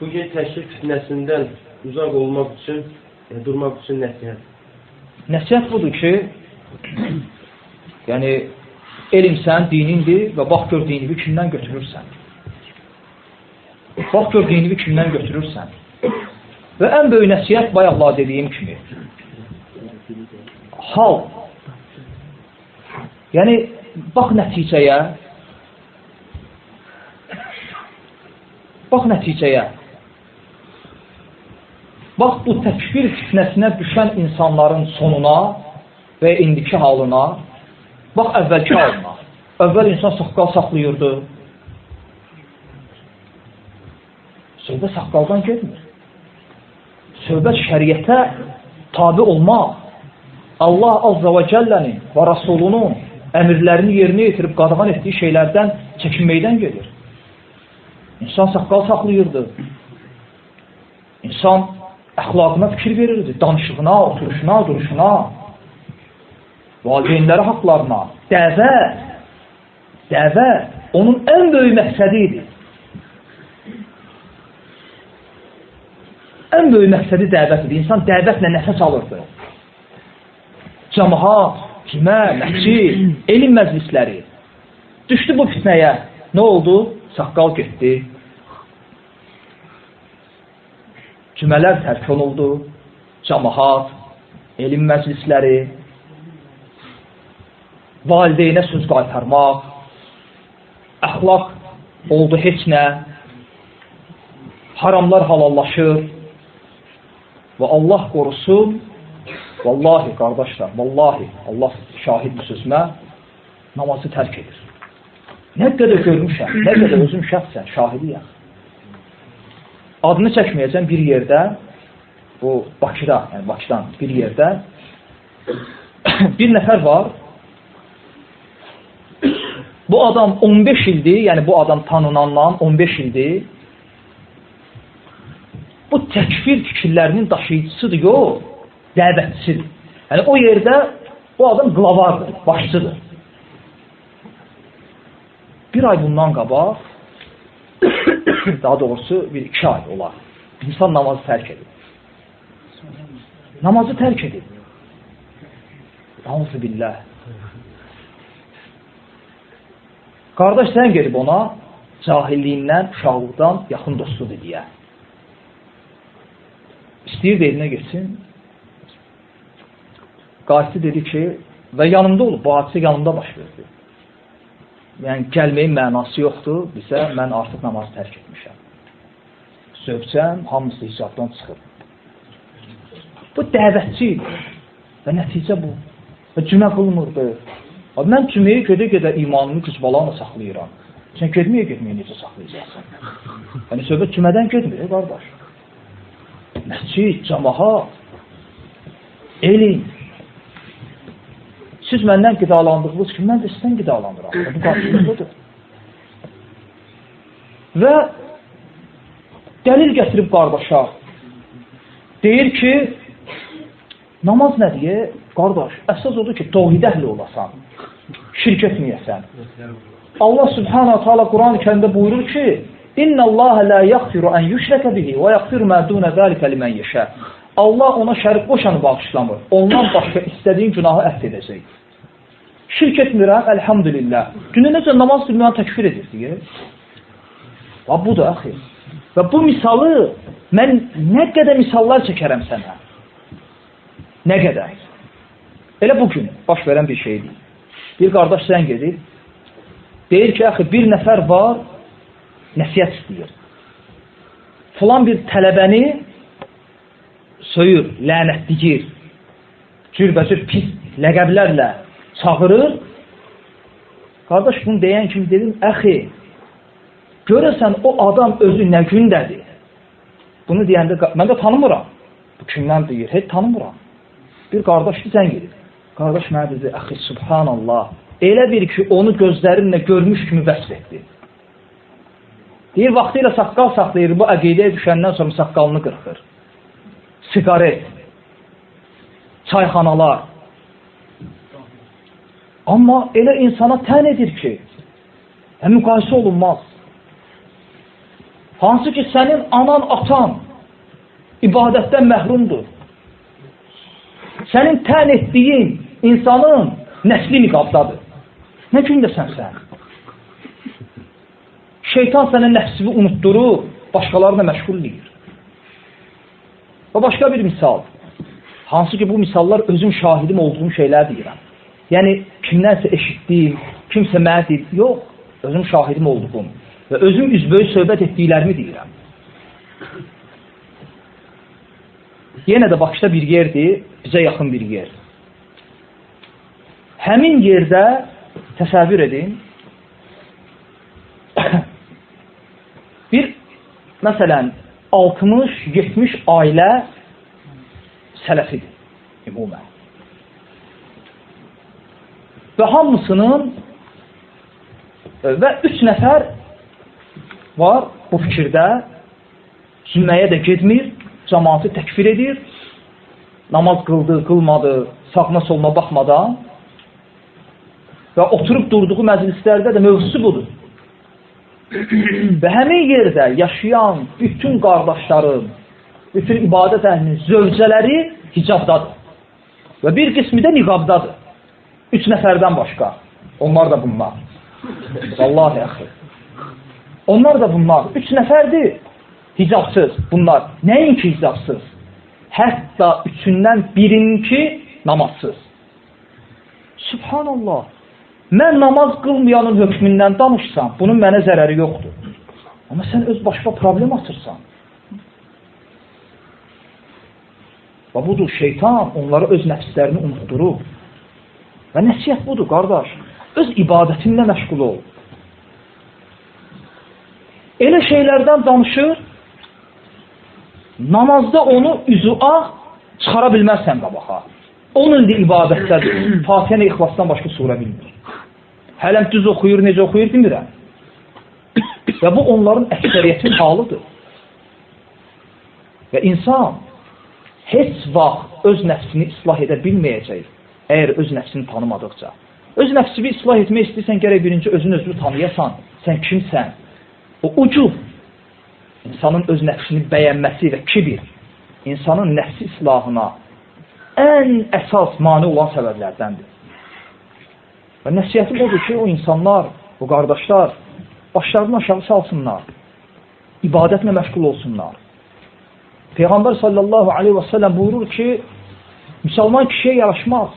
bugün təşrik fitnəsindən uzaq olmaq üçün, durmaq üçün nəsihət? Nəsihət budur ki, yəni elmsən, dinindir və bax gör dinini kimdən götürürsən. Bax gör dinini kimdən götürürsən. Və ən böyük nəsihət bayaqlar dediyim kimi. Hal. Yəni, bax nəticəyə. Bax nəticəyə. Bax bu təkfir fitnəsinə düşən insanların sonuna və indiki halına. Bax əvvəlki halına. Əvvəl insan saqqal saxlayırdı. Söhbət saqqaldan getmir. Söhbət şəriətə tabi olmaq. Allah Azza və Cəllənin və Rasulunun əmirlərini yerinə yetirib qadağan etdiyi şeylərdən çəkinməkdən gedir. İnsan saqqal saxlayırdı. İnsan əxlaqına fikir verirdi. Danışığına, oturuşuna, duruşuna, valideynləri haqlarına. Dəvə onun ən böyük məqsədi idi. Ən böyük məqsədi dəvət idi. İnsan dəvətlə nəfəs alırdı. Cəmaat, kimə, məscid, elm məclisləri. Düşdü bu fitnəyə. Nə oldu? Saqqal getdi. Cümələr tərk olundu. Cəmaat, elm məclisləri, valideynə söz qaytarmaq, əxlaq oldu heç nə, haramlar halallaşır və Allah qorusun, vallahi qardaşlar, vallahi, Allah şahiddir sözümə, namazı tərk edir. Nə qədər görmüşəm, nə qədər özüm şəxsən, şahidiyəm. Adını çəkməyəcəm bir yerdə, bu Bakıda, yəni Bakıdan bir yerdə, bir nəfər var, bu adam 15 ildir, yəni bu adam tanınandan 15 ildir, bu təkfir fikirlərinin daşıyıcısıdır, yox, dəvətçisidir. Yəni o yerdə bu adam qlavardır, başçıdır. Bir ay bundan qabaq, daha doğrusu bir 2 ay olar, insan namazı tərk edir. Namazı tərk edir. Nauzu billah. Qardaş sən gedib ona cahilliyindən, uşaqlıqdan yaxın dostudur deyə. İstəyirdi elinə geçsin. Qayıtdı dedi ki, və yanımda olub, bu hadisə yanımda baş verdi. Yəni gəlməyin mənası yoxdur, bizə mən artıq namazı tərk etmişəm. Sövcəm, hamısı hicabdan çıxır. Bu dəvətçi idi və nəticə bu. Və cümə qılmırdı. Mən cüməyə gedə-gedə imanımı gücbalarla saxlayıram. Sən getməyə necə saxlayacaqsan? Yəni söhbət cümədən getmir, qardaş. Məscid, cəmaat, elm. Siz məndən qidalandığınız kimi, mən də sizdən qidalandıram. Bu qarşılığıdır. Və dəlil gətirib qardaşa. Deyir ki, namaz nə deyə? Qardaş, əsas odur ki, tövhid əhli olasan, şirk etməyəsən. Allah Subhanahu Teala Quran-ı Kərimdə buyurur ki, İnna Allah la yaghfiru an yushraka bihi və yaghfiru ma dun zalika limen yasha. Allah ona şərik qoşanı bağışlamır. Ondan başqa istədiyin günahı əhd edəcək. Şirk etmirəm, elhamdülillah. Günə necə namaz qılmayan təkfir edir deyə. Və bu da axı. Və bu misalı mən nə qədər misallar çəkərəm sənə. Nə qədər? Elə bugün baş verən bir şeydir. Bir qardaş zəng edir. Deyir ki, axı bir nəfər var, nəsihət istəyir. Falan bir tələbəni söyür, lənətligir, cürbəcür pis ləqəblərlə çağırır. Qardaş bunu deyən kimi dedim, əxi, görəsən o adam özü nə gündədir? Bunu deyəndə, mən də tanımıram. Bu kimdən deyir, heç tanımıram. Bir qardaş zəng edir. Qardaş mənə dedi, əxi, subhanallah, elə bir ki, onu gözlərinlə görmüş kimi vəsf etdi. Deyir, vaxtı ilə saqqal saxlayır, bu əqidəyə düşəndən sonra saqqalını qırxır. Sigaret, çayxanalar. Amma elə insana tən edir ki, müqayisə olunmaz. hansı ki sənin anan, atan ibadətdən məhrumdur. Sənin tən etdiyin insanın nəsli niqabdadır. Nə gündəsən sən? Şeytan sənə nəfsini unutdurur, başqalarına məşğul edir. Və başqa bir misal, hansı ki bu misallar özüm şahidim olduğum şeylər deyirəm. Yəni, kimdənsə eşitdiyim, kimsə mənə deyir, yox, özüm şahidim olduğum və özüm üzböy söhbət etdiklərimi deyirəm. Yenə də Bakıda bir yerdir, bizə yaxın bir yer. Həmin yerdə, təsəvvür edin, bir, məsələn, 60-70 ailə sələfidir, ümumən. Və hamısının və 3 nəfər var bu fikirdə, zümməyə də gedmir, cəmaatı təkfir edir, namaz qıldı, qılmadı, sağına soluna baxmadan və oturub durduğu məclislərdə də mövzusu budur. Və həmin yerdə yaşayan bütün qardaşların, bütün ibadət əhlinin zövcələri hicabdadır. Və bir qismi də niqabdadır. 3 nəfərdən başqa. Onlar da bunlar. Vallahi əxir. Onlar da bunlar. 3 nəfərdir hicabsız bunlar. Nəinki hicabsız? Hətta 3-dən birinki namazsız. Subhanallah. Mən namaz qılmayanın hökmündən danışsam, bunun mənə zərəri yoxdur. Amma sən öz başqa problem atırsan. Və budur, şeytan onları öz nəfslərini unutdurur. Və nəsiyyət budur, qardaş. Öz ibadətinlə məşğul ol. Elə şeylərdən danışır, namazda onu üzüa çıxara bilməzsən qabağa. Onun da ibadətdədir. Fatihə-i İxlasdan başqa surə bilmir. Hələm düz oxuyur, necə oxuyur bilmirəm. Və bu onların əksəriyyətin halıdır. Və insan heç vaxt öz nəfsini islah edə bilməyəcək, əgər öz nəfsini tanımadıqca. Öz nəfsini islah etmək istəyirsən, gərək birinci özünü tanıyasan, sən kimsən? O ucub, insanın öz nəfsini bəyənməsi və kibir, insanın nəfsi islahına ən əsas mane olan səbəblərdəndir. Və nəsiyyətim odur ki, o insanlar, o qardaşlar, başlarını aşağı salsınlar, ibadətlə məşğul olsunlar. Peyğəmbər sallallahu aleyhi və səlləm buyurur ki, müsəlman kişiyə yaraşmaz,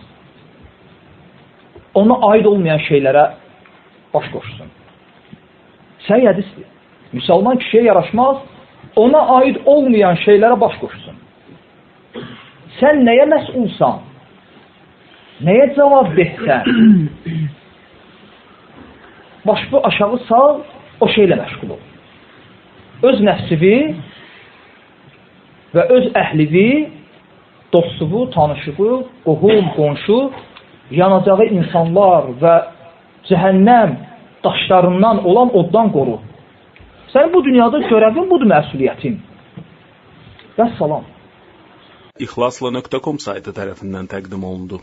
ona aid olmayan şeylərə baş qoşsun. Səhih hədisdir. Müsəlman kişiyə yaraşmaz, ona aid olmayan şeylərə baş qoşsun. Sən nəyə məsulsan? Nəyə cavab versən? Başını aşağı sal, o şeylə məşğul ol. Öz nəfsivi və öz əhlivi, dostuvu, tanışığı, qohum, qonşu, yanacağı insanlar və cəhənnəm daşlarından olan oddan qoru. Sənin bu dünyada görəvin budur, məsuliyyətin. Və salam. İxlasla.com saytı tərəfindən təqdim olundu.